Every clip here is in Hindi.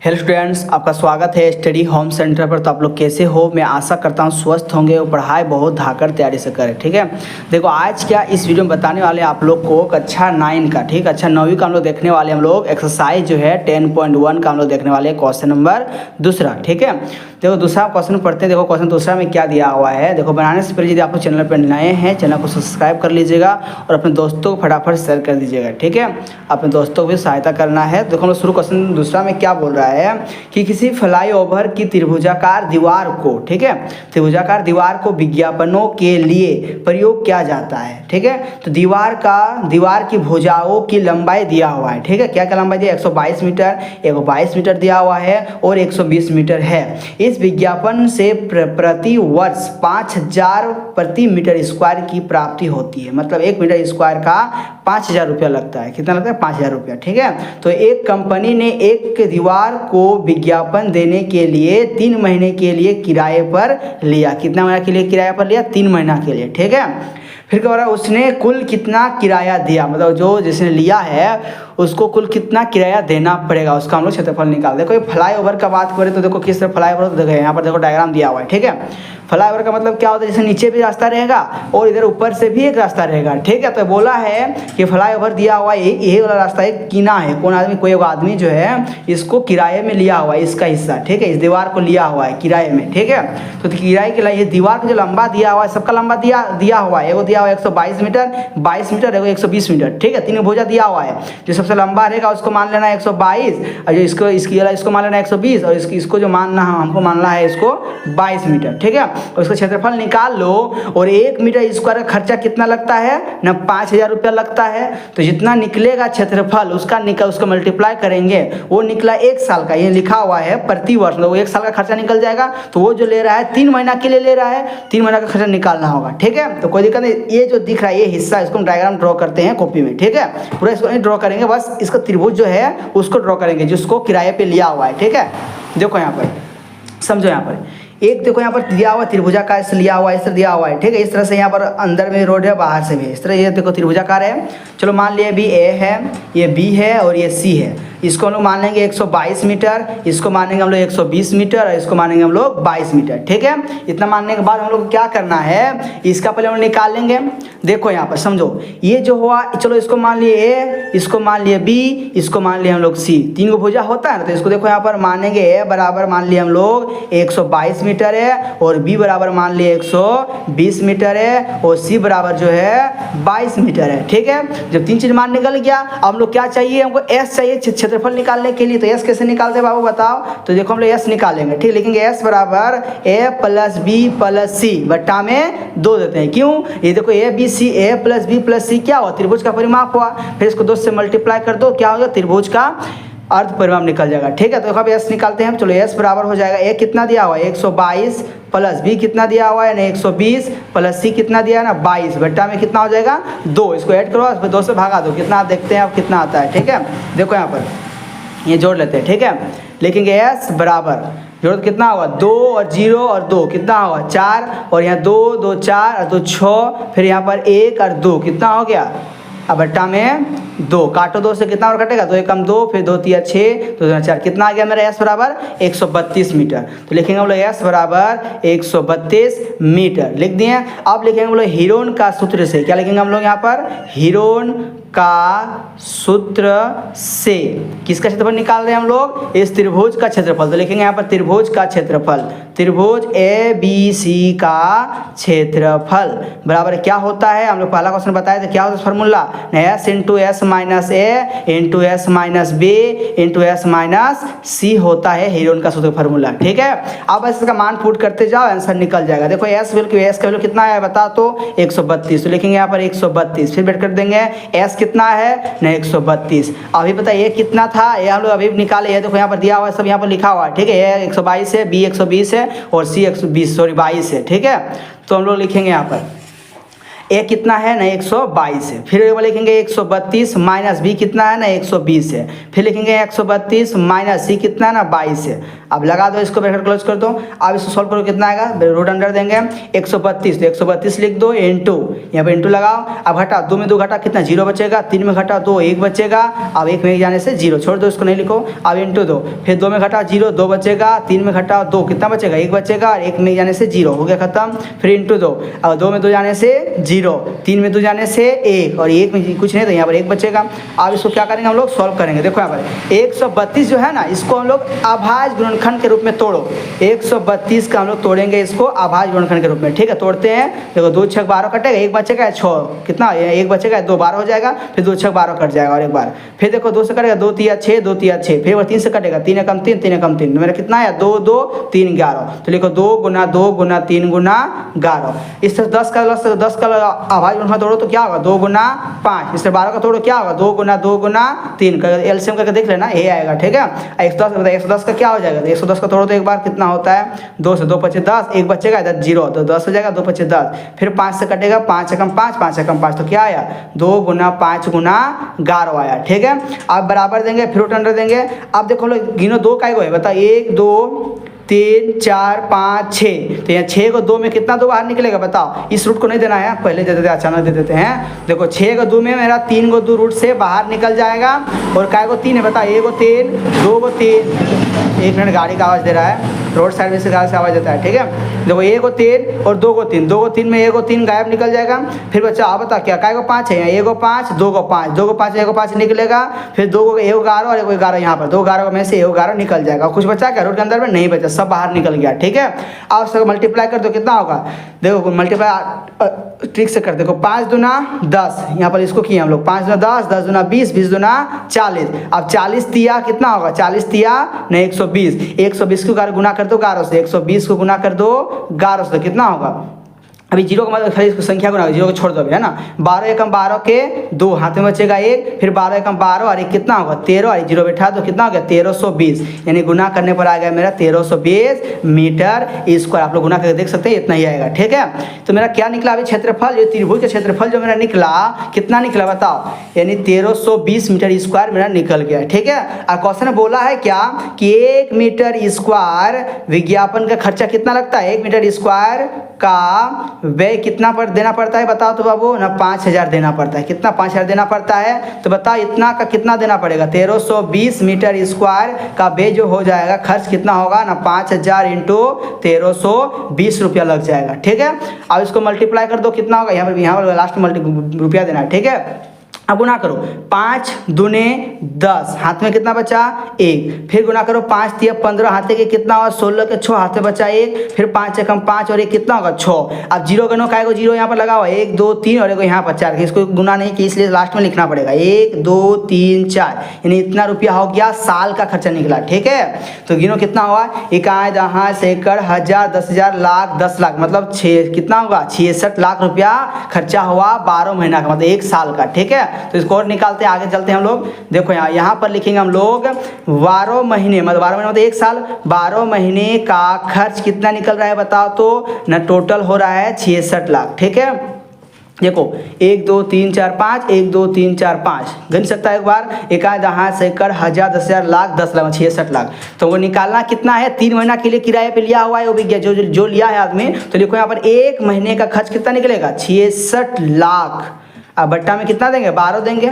हेलो स्टूडेंट्स, आपका स्वागत है स्टडी होम सेंटर पर। तो आप लोग कैसे हो? मैं आशा करता हूँ स्वस्थ होंगे और पढ़ाई बहुत धाकर तैयारी से करें। ठीक है, देखो आज क्या इस वीडियो में बताने वाले आप लोग को कक्षा 9 का, ठीक, अच्छा 9वीं का हम लोग देखने वाले। हम लोग एक्सरसाइज जो है 10.1 का हम लोग देखने वाले, क्वेश्चन नंबर दूसरा। ठीक है, देखो दूसरा क्वेश्चन पढ़ते हैं। देखो क्वेश्चन दूसरा में क्या दिया हुआ है। देखो बनाने से पहले यदि आप लोग चैनल पर नए हैं, चैनल को सब्सक्राइब कर लीजिएगा और अपने दोस्तों को फटाफट शेयर कर दीजिएगा। ठीक है, अपने दोस्तों को भी सहायता करना है। देखो हम लोग शुरू क्वेश्चन दूसरा में क्या बोल रहा है कि किसी फ्लाईओवर की त्रिभुजाकार दीवार को, ठीक है, त्रिभुजाकार दीवार को विज्ञापनों के लिए प्रयोग किया जाता है। ठीक है, तो दीवार की भुजाओं की लंबाई दिया हुआ है। ठीक है, क्या क्या लंबाई दिया? 122 मीटर, 122 मीटर दिया हुआ है और 120 मीटर है। इस विज्ञापन से प्रति वर्ष 5000 प्रति मीटर स्क्वायर की प्राप्ति होती है। मतलब 1 मीटर स्क्वायर का 5000 रुपया लगता है। कितना लगता है? 5000 रुपया। ठीक है, तो एक कंपनी ने एक दीवार को विज्ञापन देने के लिए 3 महीने के लिए किराए पर लिया। कितना महीना के लिए किराए पर लिया? 3 महीना के लिए। ठीक है, फिर क्या हो रहा है, उसने कुल कितना किराया दिया, मतलब जो जिसने लिया है उसको कुल कितना किराया देना पड़ेगा, उसका हम लोग क्षेत्रफल निकाल। देखो ये फ्लाईओवर का बात करें तो देखो किस तरह फ्लाईओवर, तो देखो यहाँ पर देखो डायग्राम दिया हुआ है। ठीक है, फ्लाईओवर का मतलब क्या होता है, जैसे नीचे भी रास्ता रहेगा और इधर ऊपर से भी एक रास्ता रहेगा। ठीक है, तो बोला है कि फ्लाईओवर दिया हुआ है, यही वाला रास्ता एक कीना है। कौन आदमी? कोई एक आदमी जो है इसको किराए में लिया हुआ है, इसका हिस्सा। ठीक है, इस दीवार को लिया हुआ है किराए में। ठीक है, तो किराए के लिए ये दीवार का जो लंबा दिया हुआ है, सबका लंबा दिया हुआ है। एगो दिया हुआ है 122 मीटर, 22 मीटर, एगो 120 मीटर। ठीक है, 3 भुजा दिया हुआ है। जो सबसे लंबा रहेगा उसको मान लेना 122, और जो इसको मान लेना 120, और इसको जो मानना हमको मानना है इसको 22 मीटर। ठीक है, और इसका क्षेत्रफल निकाल लो। और 1 मीटर स्क्वायर का खर्चा कितना लगता है ना? 5000 रुपया लगता है। तो जितना निकलेगा क्षेत्रफल उसका मल्टीप्लाई करेंगे, वो निकला 1 साल का। ये लिखा हुआ है प्रति वर्ष, मतलब 1 साल का खर्चा निकल जाएगा। तो वो जो ले रहा है 3 महीना के लिए ले रहा है, 3 महीना का खर्चा निकालना होगा। ठीक है, तो कोई दिक्कत नहीं। ये जो दिख रहा है ये हिस्सा, इसको हम डायग्राम ड्रॉ करते हैं कॉपी में। ठीक है, पूरा इसको नहीं ड्रॉ करेंगे, बस इसका त्रिभुज जो है उसको ड्रॉ करेंगे जिसको किराए पे लिया हुआ है। ठीक है, देखो यहाँ पर समझो, यहाँ पर एक देखो यहाँ पर दिया हुआ त्रिभुजाकार लिया हुआ है, इस तरह दिया हुआ है। ठीक है, इस तरह से यहाँ पर अंदर में रोड है, बाहर से भी इस तरह। ये देखो त्रिभुजाकार है। चलो मान लिया भी ए है, ये बी है और ये सी है। इसको हम लोग मान लेंगे 122 मीटर, इसको मानेंगे हम लोग 120 मीटर और इसको मानेंगे हम लोग 22 मीटर। ठीक है, इतना मानने के बाद हम लोग क्या करना है, इसका पहले हम लोग निकाल लेंगे। देखो यहाँ पर समझो, ये जो हुआ, चलो इसको मान लिए ए, इसको मान लिए बी, इसको मान लिए हम लोग सी। 3 भुजा होता है ना, तो इसको देखो यहाँ पर मानेंगे ए बराबर मान लिए हम लोग 122 मीटर है, और बी बराबर मान लिए 120 मीटर है, और सी बराबर जो है 22 मीटर है। ठीक है, जब 3 चीज मान निकल गया, अब हम लोग क्या चाहिए, हमको एस चाहिए क्षेत्रफल निकालने के लिए। तो एस कैसे निकालते बाबू बताओ? तो देखो हम लोग एस निकालेंगे। ठीक, लिखेंगे एस बराबर A plus B plus C बट्टा में 2 देते हैं। क्यों? ये देखो A B C, A plus B plus C क्या हुआ? त्रिभुज का परिमाप हुआ। फिर इसको 2 से मल्टीप्लाई कर दो, क्या होगा? त्रिभुज का अर्ध परिमाप निकल जाएगा। ठीक है, तो अब एस निकालते हैं। चलो एस बराबर हो जाएगा, ए कितना दिया हुआ है 122 प्लस बी कितना दिया हुआ है ना 120 प्लस सी कितना दिया है ना 22 बट्टा में कितना हो जाएगा 2। इसको ऐड करो, फिर 2 से भागा दो, कितना देखते हैं अब कितना आता है। ठीक है, देखो यहाँ पर ये जोड़ लेते हैं। ठीक है, लिखेंगे एस बराबर, जोड़ कितना होगा 2 और 0 और 2 कितना होगा 4, और यहाँ 2 2 4 और 2 6, फिर यहाँ पर 1 और 2 कितना हो गया, अब बट्टा में 2 काटो, 2 से कितना और कटेगा 2 एकम 2, फिर 2 3 6, 2 2 4, कितना आ गया मेरा एस बराबर 132 मीटर। तो लिखेंगे हम लोग एस बराबर 132 मीटर लिख दिए। अब लिखेंगे हम लोग हीरोन का सूत्र से, क्या लिखेंगे हम लोग यहाँ पर, हीरोन का सूत्र से किसका क्षेत्रफल निकाल रहे हैं हम लोग, इस त्रिभुज का क्षेत्रफल। तो लिखेंगे यहाँ पर त्रिभुज का क्षेत्रफल, त्रिभुज ए बी सी का क्षेत्रफल बराबर क्या होता है, हम लोग पहला क्वेश्चन बताए थे क्या होता है formula, S into S minus A into S minus B into S minus C होता है हीरोन का सूत्र फॉर्मूला। ठीक है, अब इसका मान पुट करते जाओ, आंसर निकल जाएगा। देखो एस का वैल्यू कितना है बता तो 132, तो लिखेंगे यहाँ पर 132, फिर बैठ कर देंगे एस कितना है ना 132। अभी बताइए कितना था, ये हम लोग अभी निकाले हैं। देखो यहाँ पर दिया हुआ है, सब यहाँ पर लिखा हुआ है। ठीक है, ये 122 है, बी 120 है और सी 120 22 है। ठीक है, तो हम लोग लिखेंगे यहाँ पर ए कितना है ना 122 है। फिर लिखेंगे 132 माइनस बी कितना है ना 120 है। फिर लिखेंगे 132 माइनस सी कितना है ना 22 है। अब लगा दो इसको, ब्रैकेट क्लोज कर दो। अब इसको सॉल्व करो कितना आएगा, रूट अंडर देंगे 132 तो 132 लिख दो इंटू, यहाँ पे इंटू लगाओ। अब घटा, 2 में 2 घटा कितना 0 बचेगा, 3 में घटा 2 1 बचेगा। अब 1 में जाने से 0 छोड़ दो, इसको नहीं लिखो। अब इंटू 2, फिर 2 में घटा 0 2 बचेगा, 3 में घटा 2 कितना बचेगा 1 बचेगा, और 1 में जाने से 0 हो गया खत्म। फिर इंटू 2, अब 2 में 2 जाने से 0, 3 में 2 जाने से 1, और 1 में कुछ नहीं तो यहाँ पर 1 बचेगा। अब इसको क्या करेंगे हम लोग, सॉल्व करेंगे। देखो यहाँ पर 132 जो है ना, इसको हम लोग अभाज्य गुणनखंड के रूप में तोड़ो। 132 का हम लोग तोड़ेंगे इसको अभाज्य गुणनखंड के रूप में, ठीक है। तोड़ते हैं, देखो 2 6 12 कटेगा, 1 बचेगा 6 कितना 1 बचेगा, 2 12 हो जाएगा, फिर 2 6 12 कट जाएगा और एक बार। फिर देखो 2 से कटेगा 2 3 6, 2 3 6, फिर 3 से कटेगा 3 एकम 3, 3 एकम 3, मेरा कितना है 2 2 3 11। तो लिखो 2 गुना 2 गुना 3 गुना 11। इस तरह 10 का अभाज्य गुणनखंड तोड़ो तो क्या होगा 2 गुना 5। इससे 12 का तोड़ो क्या होगा 2 गुना 3 एलसीएम करके देख लेना, ये आएगा, ठीक है। 110 का क्या हो जाएगा, 110 का तोड़ो तो एक बार कितना होता है 2 से 2 25 10, 1 बचेगा 0 तो 10 हो जाएगा, 2 25 10। फिर 5 से कटेगा 5 एकम 5, 5 एकम 5 तो क्या आया 2 गुना 5 गुना 11 आया, ठीक है। अब बराबर देंगे, फिर रूट अंडर देंगे। अब देखो लोग गिनो 2 का है बता 1 2 3 4 5 6, तो यहाँ 6 को 2 में कितना 2 बाहर निकलेगा बताओ। इस रूट को नहीं देना है, पहले दे देते अचानक दे देते हैं। देखो 6 को 2 में मेरा 3 को 2 रूट से बाहर निकल जाएगा, और काय को 3 है बता 1 को 3 2 को 3। 1 मिनट गाड़ी का आवाज़ दे रहा है, रोड साइड में से गाड़ी से आवाज़ देता है, ठीक है। देखो 1 को 3 और 2 को 3, 2 को 3 में 1 को 3 गायब निकल जाएगा। फिर बच्चा आप बता क्या काय को 5 है, यहाँ 1 को 5 2 को 5, 2 को 5 1 को 5 निकलेगा। फिर 2 को 1 11 और 1 को 11 यहाँ पर 2 11 में से 1 11 निकल जाएगा। कुछ बचा क्या रूट के अंदर में नहीं बचा, सब बाहर निकल गया, ठीक है। अब सब मल्टीप्लाई कर दो कितना होगा, देखो मल्टीप्लाई ट्रिक से कर, देखो 5 दूना 10, यहाँ पर इसको किए हम लोग 5 दूना 10, 10 दूना 20, 20 दूना 40। अब 40 तिया कितना होगा, 40 तिया नहीं 120, 120 को गुना कर दो 11 से, 120 को गुना कर दो 11 से, तो कितना होगा अभी 0 का मतलब खाली इसको संख्या गुना 0 को छोड़ दो, है ना। 12 एकम 12 के 2 हाथ में बचेगा 1, फिर 12 एकम 12 और 1 कितना होगा 13, और 0 बैठा तो कितना हो गया 1320, यानी गुना करने पर आ गया मेरा 1320 मीटर स्क्वायर। आप लोग गुना करके देख सकते हैं, इतना ही आएगा, ठीक है। तो मेरा क्या निकला अभी क्षेत्रफल, ये त्रिभुज का क्षेत्रफल जो मेरा निकला कितना निकला बताओ, यानी 1320 मीटर स्क्वायर मेरा निकल गया, ठीक है। और क्वेश्चन में बोला है क्या कि 1 मीटर स्क्वायर विज्ञापन का खर्चा कितना लगता है, 1 मीटर स्क्वायर का व्यय कितना पर देना पड़ता है बताओ तो बाबू ना 5000 देना पड़ता है। कितना 5000 देना पड़ता है, तो बताओ इतना का कितना देना पड़ेगा, 1320 मीटर स्क्वायर का व्यय जो हो जाएगा खर्च कितना होगा ना 5000 इंटू 1320 रुपया लग जाएगा, ठीक है। अब इसको मल्टीप्लाई कर दो कितना होगा, यहाँ पर लास्ट में रुपया देना है, ठीक है। अब गुना करो 5 दूने 10, हाथ में कितना बचा 1, फिर गुना करो 5 तिया 15, हाथ के कितना होगा 16 के 6 हाथ में बचा 1, फिर 5 एकम 5 और 1 कितना होगा 6। अब 0 गनो काय को 0 यहाँ पर लगा हुआ 1 2 3 और 1 यहाँ पर 4, इसको गुना नहीं कि इसलिए लास्ट में लिखना पड़ेगा 1 2 3 4, यानी इतना रुपया हो गया, साल का खर्चा निकला, ठीक है। तो गिनो कितना हुआ, इकाई दहाई सैकड़ हजार 10,000 लाख 10 लाख, मतलब 6 कितना होगा 66 लाख रुपया खर्चा हुआ 12 महीना का, मतलब 1 साल का, ठीक है। तो इसको और निकालते हैं, आगे चलते हैं हम लोग। देखो यहाँ पर लिखेंगे हम लोग 12 महीने, मतलब 12 महीने मतलब 1 साल, 12 महीने का खर्च कितना निकल रहा है बताओ तो ना, टोटल हो रहा है 66 लाख, ठीक है। देखो 1 2 3 4 5, 1 2 3 4 5 गिन सकता है एक बार, इकाई दहाई सैकड़ हजार 10,000 लाख 10 लाख 66 लाख। तो वो निकालना कितना है, 3 महीना के लिए किराए पे लिया हुआ है वो भी जो लिया है आदमी। तो देखो यहाँ पर 1 महीने का खर्च कितना निकलेगा 66 लाख। अब बट्टा में कितना देंगे 12 देंगे,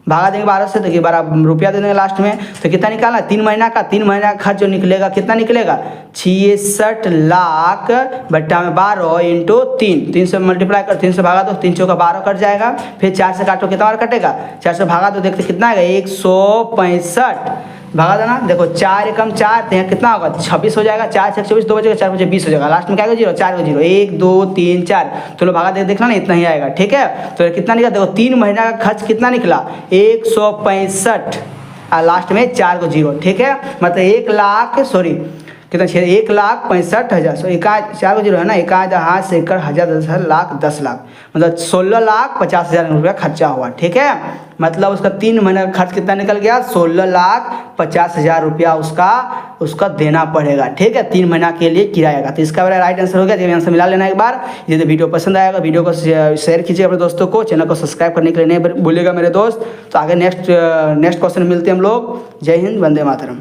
भागा देंगे 12 से, तो 12 रुपया दे देंगे लास्ट में। तो कितना निकालना 3 महीना का, 3 महीना का खर्च जो निकलेगा कितना निकलेगा 66 लाख बट्टा में 12 इंटू 3, 3 से मल्टीप्लाई कर 3 से भागा दो, 3 चौका 12 कट जाएगा, फिर 4 से काटो कितना बार कटेगा 4 से भागा दो, देखते कितना आएगा 165 भागा देना। देखो 4 एकम 4 तो यहाँ कितना होगा 26 हो जाएगा, 4 से 24 2 बचेगा, 4 बचे 20 हो जाएगा, लास्ट में क्या होगा 0 4 को 0 1 2 3 4, तो लो भागा देखना ना इतना ही आएगा, ठीक है। तो कितना निकला देखो 3 महीना का खर्च कितना निकला 165 और लास्ट में 4 को 0, ठीक है। मतलब 1 लाख कितना 1,65,000 सो 4 जीरो है ना, 1,000 से 1,000 10,000 लाख 10 लाख मतलब 16,50,000 रुपया खर्चा हुआ। ठीक है, मतलब उसका 3 महीने का खर्च कितना निकल गया, 16,50,000 रुपया उसका देना पड़ेगा। ठीक है, 3 महीना के लिए किराया का। तो इसका मेरा राइट आंसर हो गया। आंसर मिला लेना एक बार। यदि वीडियो पसंद आएगा वीडियो को शेयर कीजिए अपने दोस्तों को, चैनल को सब्सक्राइब करने के लिए नहीं भूलिएगा मेरे दोस्त। तो आगे नेक्स्ट क्वेश्चन मिलते हैं हम लोग। जय हिंद, वंदे मातरम।